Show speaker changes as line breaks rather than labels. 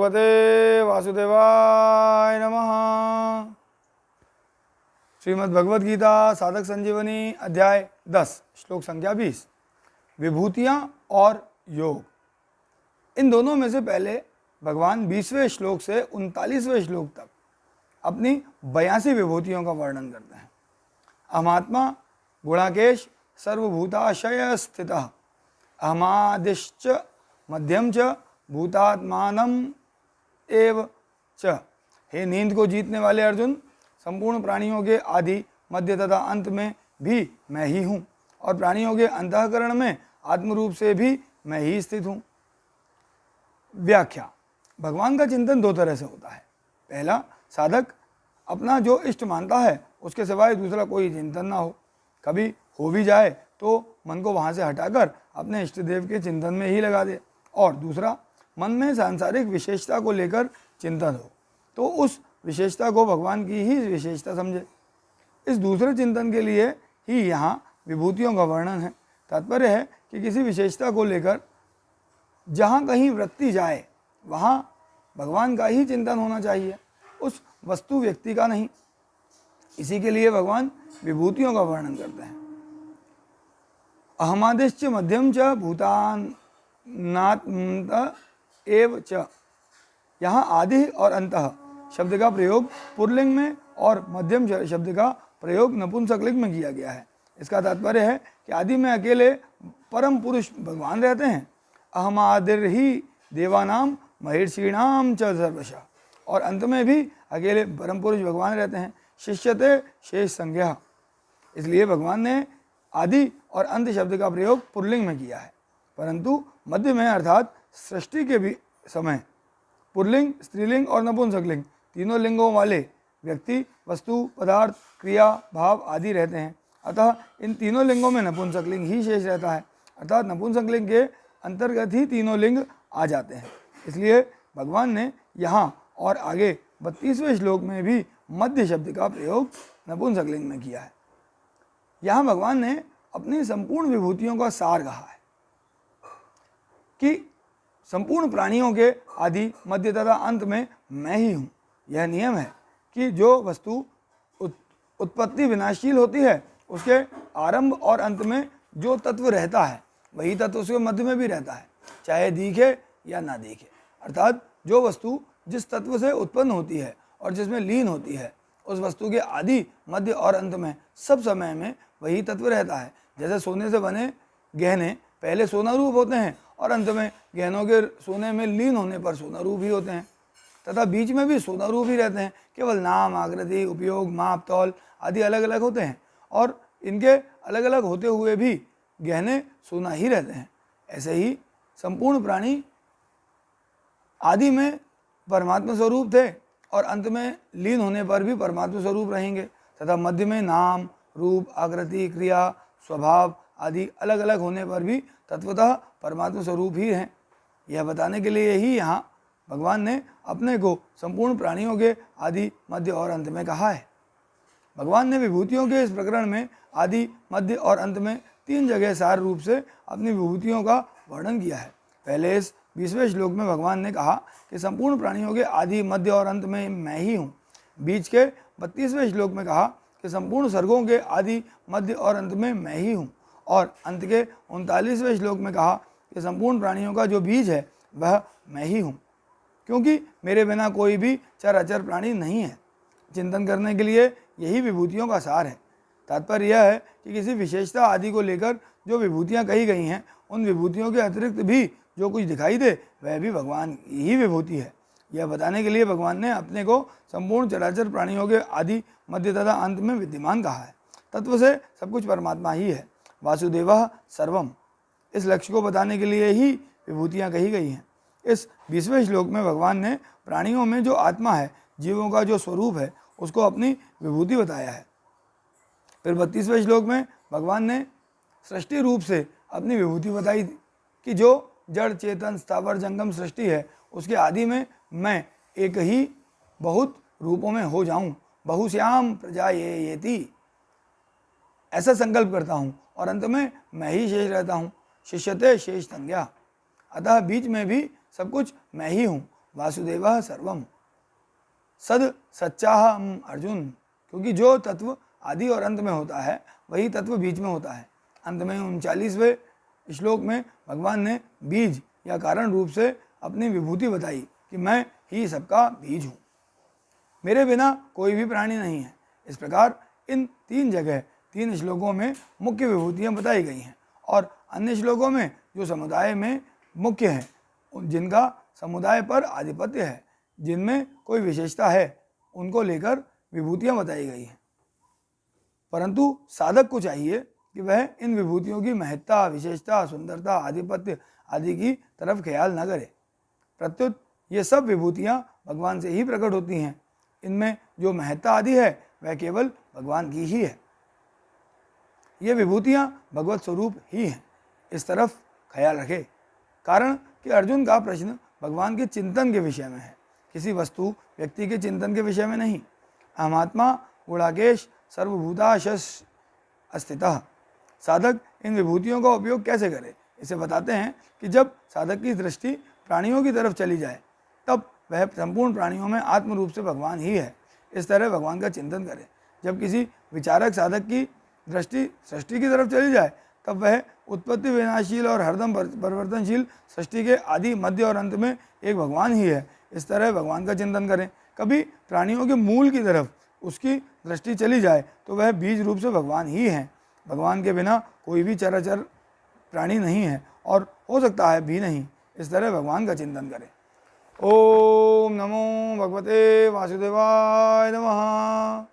भगवते वासुदेवाय नमः। श्रीमद् भगवद गीता साधक संजीवनी अध्याय 10 श्लोक संख्या 20। विभूतियाँ और योग। इन दोनों में से पहले भगवान 20वें श्लोक से 39वें श्लोक तक अपनी 82 विभूतियों का वर्णन करते हैं। अहमात्मा गुणाकेश सर्वभूताशय स्थितः अहमादिश्च मध्यम च भूतात्मानम एव च। हे नींद को जीतने वाले अर्जुन, संपूर्ण प्राणियों के आदि मध्य तथा अंत में भी मैं ही हूँ और प्राणियों के अंतःकरण में आत्मरूप से भी मैं ही स्थित हूँ। व्याख्या। भगवान का चिंतन दो तरह से होता है। पहला, साधक अपना जो इष्ट मानता है उसके सिवाय दूसरा कोई चिंतन ना हो। कभी हो भी जाए तो मन को वहाँ से हटाकर अपने इष्ट देव के चिंतन में ही लगा दे। और दूसरा, मन में सांसारिक विशेषता को लेकर चिंतन हो तो उस विशेषता को भगवान की ही विशेषता समझे। इस दूसरे चिंतन के लिए ही यहाँ विभूतियों का वर्णन है। तात्पर्य है कि किसी विशेषता को लेकर जहाँ कहीं वृत्ति जाए वहाँ भगवान का ही चिंतन होना चाहिए, उस वस्तु व्यक्ति का नहीं। इसी के लिए भगवान विभूतियों का वर्णन करते हैं। अहमादिश्च मध्यम च भूतानात्म एव च। यहाँ आदि और अंतः शब्द का प्रयोग पुल्लिंग में और मध्यम शब्द का प्रयोग नपुंसकलिंग में किया गया है। इसका तात्पर्य है कि आदि में अकेले परम पुरुष भगवान रहते हैं। अहमादिर्हि देवानाम महिषीणाम च सर्वशः। और अंत में भी अकेले परम पुरुष भगवान रहते हैं। शिष्यते शेष संज्ञा। इसलिए भगवान ने आदि और अंत शब्द का प्रयोग पुल्लिंग में किया है, परंतु मध्य में अर्थात सृष्टि के भी समय पुल्लिंग, स्त्रीलिंग और नपुंसकलिंग तीनों लिंगों वाले व्यक्ति, वस्तु, पदार्थ, क्रिया, भाव आदि रहते हैं। अतः इन तीनों लिंगों में नपुंसकलिंग ही शेष रहता है, अर्थात नपुंसकलिंग के अंतर्गत ही तीनों लिंग आ जाते हैं। इसलिए भगवान ने यहाँ और आगे 32वें श्लोक में भी मध्य शब्द का प्रयोग नपुंसकलिंग में किया है। यहाँ भगवान ने अपनी संपूर्ण विभूतियों का सार कहा है कि संपूर्ण प्राणियों के आदि मध्य तथा अंत में मैं ही हूँ। यह नियम है कि जो वस्तु उत्पत्ति विनाशशील होती है उसके आरंभ और अंत में जो तत्व रहता है वही तत्व उसके मध्य में भी रहता है, चाहे दिखे या ना दिखे। अर्थात जो वस्तु जिस तत्व से उत्पन्न होती है और जिसमें लीन होती है उस वस्तु के आदि मध्य और अंत में सब समय में वही तत्व रहता है। जैसे सोने से बने गहने पहले सोना रूप होते हैं और अंत में गहनों के सोने में लीन होने पर सोना रूप ही होते हैं, तथा बीच में भी सोना रूप ही रहते हैं। केवल नाम, आकृति, उपयोग, माप, तौल आदि अलग अलग होते हैं और इनके अलग अलग होते हुए भी गहने सोना ही रहते हैं। ऐसे ही संपूर्ण प्राणी आदि में परमात्मा स्वरूप थे और अंत में लीन होने पर भी परमात्मा स्वरूप रहेंगे, तथा मध्य में नाम, रूप, आकृति, क्रिया, स्वभाव आदि अलग अलग होने पर भी तत्वतः परमात्मा स्वरूप ही हैं। यह बताने के लिए ही यहाँ भगवान ने अपने को संपूर्ण प्राणियों के आदि, मध्य और अंत में कहा है। भगवान ने विभूतियों के इस प्रकरण में आदि, मध्य और अंत में 3 जगह सार रूप से अपनी विभूतियों का वर्णन किया है। पहले इस 20वें श्लोक में भगवान ने कहा कि संपूर्ण प्राणियों के आदि, मध्य और अंत में मैं ही हूँ। बीच के 32वें श्लोक में कहा कि संपूर्ण सर्गों के आदि, मध्य और अंत में मैं ही हूँ। और अंत के 39वें श्लोक में कहा कि संपूर्ण प्राणियों का जो बीज है वह मैं ही हूँ, क्योंकि मेरे बिना कोई भी चर अचर प्राणी नहीं है। चिंतन करने के लिए यही विभूतियों का सार है। तात्पर्य यह है कि किसी विशेषता आदि को लेकर जो विभूतियाँ कही गई हैं उन विभूतियों के अतिरिक्त भी जो कुछ दिखाई दे वह भी भगवान की ही विभूति है। यह बताने के लिए भगवान ने अपने को संपूर्ण चराचर प्राणियों के आदि, मध्य तथा अंत में विद्यमान कहा है। तत्व से सब कुछ परमात्मा ही है। वासुदेवः सर्वम, इस लक्ष्य को बताने के लिए ही विभूतियाँ कही गई हैं। इस 20वें श्लोक में भगवान ने प्राणियों में जो आत्मा है, जीवों का जो स्वरूप है, उसको अपनी विभूति बताया है। फिर 32वें श्लोक में भगवान ने सृष्टि रूप से अपनी विभूति बताई कि जो जड़, चेतन, स्थावर, जंगम सृष्टि है उसके आदि में मैं एक ही बहुत रूपों में हो जाऊं, बहुश्याम प्रजा येति, ऐसा संकल्प करता हूं और अंत में मैं ही शेष रहता हूं। शिष्यते शेष संज्ञा। अतः बीच में भी सब कुछ मैं ही हूँ, वासुदेवः सर्वम सद सच्चाहम अर्जुन, क्योंकि जो तत्व आदि और अंत में होता है वही तत्व बीच में होता है। अंत में 39वें श्लोक में भगवान ने बीज या कारण रूप से अपनी विभूति बताई कि मैं ही सबका बीज हूँ, मेरे बिना कोई भी प्राणी नहीं है। इस प्रकार इन 3 जगह 3 श्लोकों में मुख्य विभूतियाँ बताई गई हैं और अन्य श्लोकों में जो समुदाय में मुख्य हैं, जिनका समुदाय पर आधिपत्य है, जिनमें कोई विशेषता है, उनको लेकर विभूतियाँ बताई गई हैं। परंतु साधक को चाहिए कि वह इन विभूतियों की महत्ता, विशेषता, सुंदरता, आधिपत्य आदि की तरफ ख्याल न करे। प्रत्युत ये सब विभूतियाँ भगवान से ही प्रकट होती हैं। इनमें जो महत्ता आदि है वह केवल भगवान की ही है। ये विभूतियाँ भगवत स्वरूप ही हैं, इस तरफ ख्याल रखे। कारण कि अर्जुन का प्रश्न भगवान के चिंतन के विषय में है, किसी वस्तु व्यक्ति के चिंतन के विषय में नहीं। अहमात्मा गुणाकेश सर्वभूताशस अस्थितः। साधक इन विभूतियों का उपयोग कैसे करे, इसे बताते हैं कि जब साधक की दृष्टि प्राणियों की तरफ चली जाए तब वह संपूर्ण प्राणियों में आत्म रूप से भगवान ही है, इस तरह भगवान का चिंतन करे। जब किसी विचारक साधक की दृष्टि सृष्टि की तरफ चली जाए तब वह उत्पत्ति विनाशील और हरदम परिवर्तनशील सृष्टि के आदि, मध्य और अंत में एक भगवान ही है, इस तरह भगवान का चिंतन करें। कभी प्राणियों के मूल की तरफ उसकी दृष्टि चली जाए तो वह बीज रूप से भगवान ही हैं। भगवान के बिना कोई भी चराचर प्राणी नहीं है और हो सकता है भी नहीं, इस तरह भगवान का चिंतन करें। ओम नमो भगवते वासुदेवाय नमः।